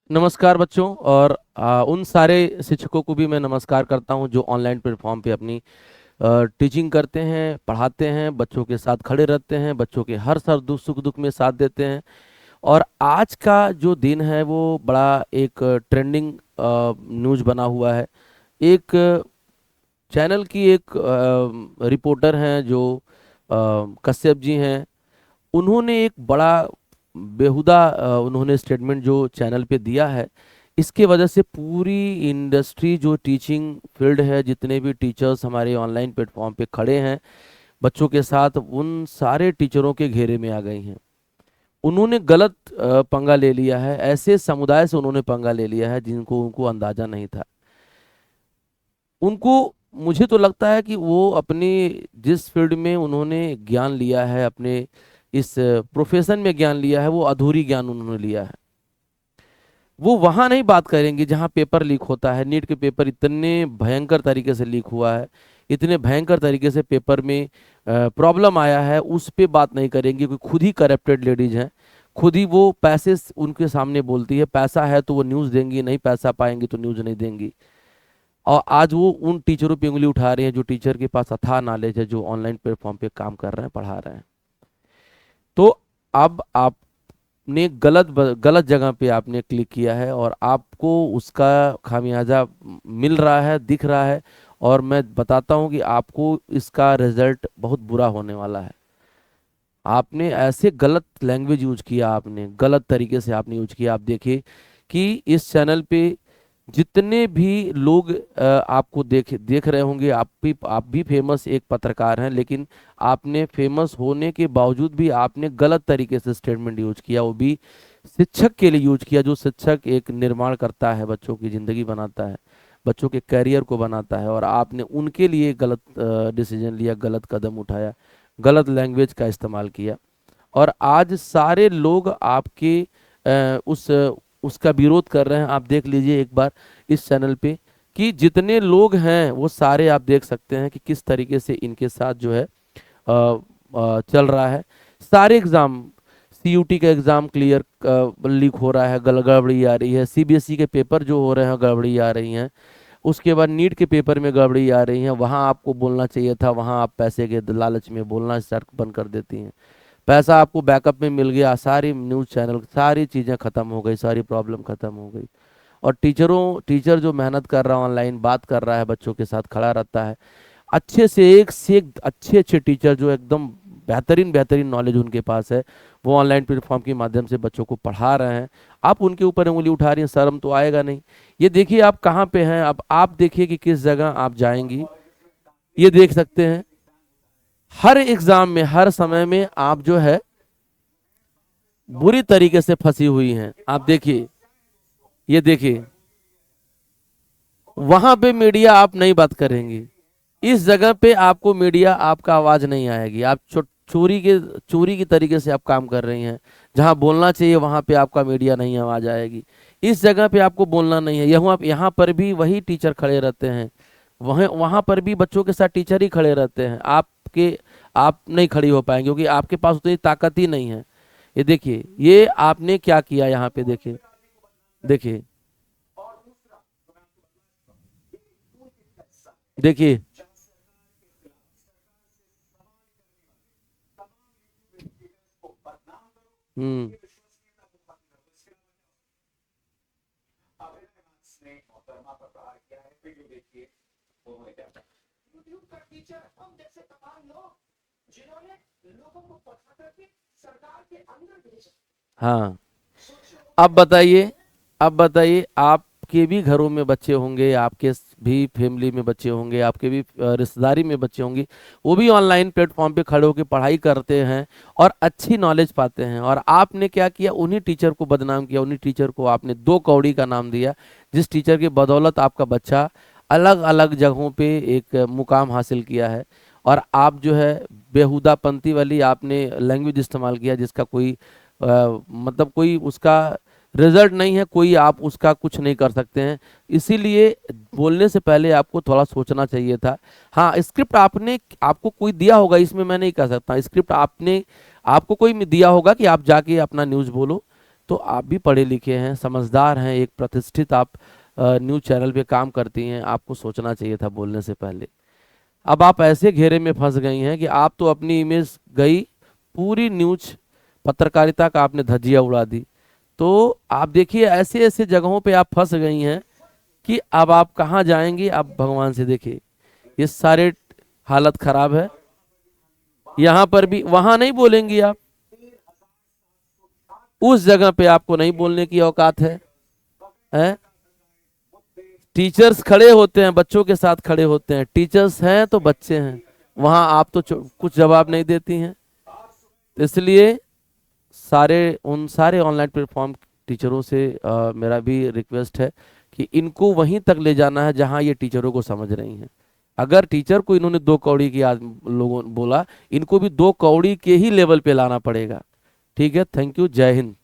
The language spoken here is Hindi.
नमस्कार बच्चों। और उन सारे शिक्षकों को भी मैं नमस्कार करता हूं जो ऑनलाइन प्लेटफॉर्म पे अपनी टीचिंग करते हैं, पढ़ाते हैं, बच्चों के साथ खड़े रहते हैं, बच्चों के हर सुख दुख में साथ देते हैं। और आज का जो दिन है वो बड़ा एक ट्रेंडिंग न्यूज़ बना हुआ है। एक चैनल की एक रिपोर्टर हैं जो कश्यप जी हैं। उन्होंने एक बड़ा बेहुदा उन्होंने स्टेटमेंट जो चैनल पे दिया है। इसके वजह से पूरी इंडस्ट्री जो टीचिंग फील्ड है, जितने भी टीचर्स हमारे ऑनलाइन प्लेटफॉर्म पे खड़े हैं बच्चों के साथ, उन सारे टीचरों के घेरे में आ गई हैं। उन्होंने गलत पंगा ले लिया है। ऐसे समुदाय से उन्होंने पंगा ले लिया है जिनको उनको अंदाजा नहीं था। उनको, मुझे तो लगता है कि वो अपनी जिस फील्ड में उन्होंने ज्ञान लिया है, अपने इस प्रोफेशन में ज्ञान लिया है, वो अधूरी ज्ञान उन्होंने लिया है। वो वहां नहीं बात करेंगे जहां पेपर लीक होता है। नीट के पेपर इतने भयंकर तरीके से लीक हुआ है, इतने भयंकर तरीके से पेपर में प्रॉब्लम आया है, उस पे बात नहीं करेंगे क्योंकि खुद ही करप्टेड लेडीज हैं। खुद ही वो पैसे उनके सामने बोलती है, पैसा है तो वो न्यूज़ देंगी, नहीं पैसा पाएंगी तो न्यूज़ नहीं देंगी। और आज वो उन टीचरों पे उंगली उठा रहे हैं जो टीचर के पास अथाह नॉलेज है, जो ऑनलाइन प्लेटफॉर्म पे काम कर रहे हैं, पढ़ा रहे हैं। तो अब आपने गलत जगह पे आपने क्लिक किया है और आपको उसका खामियाजा मिल रहा है, दिख रहा है। और मैं बताता हूं कि आपको इसका रिजल्ट बहुत बुरा होने वाला है। आपने ऐसे गलत लैंग्वेज यूज किया, आपने गलत तरीके से आपने यूज किया। आप देखिए कि इस चैनल पे जितने भी लोग आपको देख रहे होंगे, आप भी फेमस एक पत्रकार हैं, लेकिन आपने फेमस होने के बावजूद भी आपने गलत तरीके से स्टेटमेंट यूज किया, वो भी शिक्षक के लिए यूज किया। जो शिक्षक एक निर्माण करता है, बच्चों की जिंदगी बनाता है, बच्चों के करियर को बनाता है, और आपने उनके लिए गलत डिसीजन लिया, गलत कदम उठाया, गलत लैंग्वेज का इस्तेमाल किया। और आज सारे लोग आपके उस उसका विरोध कर रहे हैं। आप देख लीजिए एक बार इस चैनल पे कि जितने लोग हैं वो सारे आप देख सकते हैं कि किस तरीके से इनके साथ जो है चल रहा है। सारे एग्जाम, सीयूटी का एग्जाम क्लियर लीक हो रहा है, गड़बड़ी आ रही है। सीबीएसई के पेपर जो हो रहे हैं गड़बड़ी आ रही हैं। उसके बाद नीट के पेपर में गड़बड़ी आ रही है। वहाँ आपको बोलना चाहिए था, वहाँ आप पैसे के लालच में बोलना स्टार्ट बंद कर देती हैं। पैसा आपको बैकअप में मिल गया, सारी न्यूज़ चैनल सारी चीज़ें ख़त्म हो गई, सारी प्रॉब्लम ख़त्म हो गई। और टीचर जो मेहनत कर रहा है, ऑनलाइन बात कर रहा है, बच्चों के साथ खड़ा रहता है, अच्छे से एक अच्छे अच्छे टीचर जो एकदम बेहतरीन बेहतरीन नॉलेज उनके पास है, वो ऑनलाइन प्लेटफॉर्म के माध्यम से बच्चों को पढ़ा रहे हैं। आप उनके ऊपर उंगली उठा रही हैं, शर्म तो आएगा नहीं। ये देखिए आप कहाँ पे हैं। अब आप देखिए कि किस जगह आप जाएंगी, ये देख सकते हैं। हर एग्जाम में, हर समय में आप जो है बुरी तरीके से फंसी हुई हैं। आप देखिए, ये देखिए, वहां पे मीडिया आप नहीं बात करेंगी, इस जगह पे आपको मीडिया आपका आवाज नहीं आएगी। आप चोरी की तरीके से आप काम कर रही हैं। जहां बोलना चाहिए वहां पे आपका मीडिया नहीं आवाज आएगी। इस जगह पे आपको बोलना नहीं है। यहाँ पर भी वही टीचर खड़े रहते हैं, वहीं वहां पर भी बच्चों के साथ टीचर ही खड़े रहते हैं। आप नहीं खड़ी हो पाएंगे क्योंकि आपके पास उतनी ताकत ही नहीं है। ये देखिए, ये आपने क्या किया यहाँ पे, देखिए देखिए देखिए। हम्म। हाँ। अब बताइए, आपके भी घरों में बच्चे होंगे, आपके भी फैमिली में बच्चे होंगे, आपके भी रिश्तेदारी में बच्चे होंगे, वो भी ऑनलाइन प्लेटफॉर्म पे खड़े होकर पढ़ाई करते हैं और अच्छी नॉलेज पाते हैं। और आपने क्या किया, उन्हीं टीचर को बदनाम किया, उन्हीं टीचर को आपने दो कौड़ी का नाम दिया, जिस टीचर की बदौलत आपका बच्चा अलग अलग जगहों पे एक मुकाम हासिल किया है। और आप जो है बेहुदापंती वाली आपने लैंग्वेज इस्तेमाल किया, जिसका कोई मतलब कोई उसका रिजल्ट नहीं है, कोई आप उसका कुछ नहीं कर सकते हैं। इसीलिए बोलने से पहले आपको थोड़ा सोचना चाहिए था। हाँ, स्क्रिप्ट आपको कोई दिया होगा, इसमें मैं नहीं कह सकता। स्क्रिप्ट आपको कोई दिया होगा कि आप जाके अपना न्यूज़ बोलो, तो आप भी पढ़े लिखे हैं, समझदार हैं, एक प्रतिष्ठित आप न्यूज़ चैनल पे काम करती हैं, आपको सोचना चाहिए था बोलने से पहले। अब आप ऐसे घेरे में फंस गई हैं कि आप तो अपनी इमेज गई, पूरी न्यूज़ पत्रकारिता का आपने धज्जियां उड़ा दी। तो आप देखिए ऐसे ऐसे जगहों पे आप फंस गई हैं कि अब आप कहाँ जाएंगी, आप भगवान से देखिए। ये सारे हालत खराब है। यहाँ पर भी, वहां नहीं बोलेंगी आप, उस जगह पे आपको नहीं बोलने की औकात है? टीचर्स खड़े होते हैं, बच्चों के साथ खड़े होते हैं, टीचर्स हैं तो बच्चे हैं, वहां आप तो कुछ जवाब नहीं देती हैं। तो इसलिए उन सारे ऑनलाइन प्लेटफॉर्म टीचरों से मेरा भी रिक्वेस्ट है कि इनको वहीं तक ले जाना है जहां ये टीचरों को समझ रही हैं। अगर टीचर को इन्होंने 2 कौड़ी की आज लोगों बोला, इनको भी 2 कौड़ी के ही लेवल पे लाना पड़ेगा। ठीक है, थैंक यू, जय हिंद।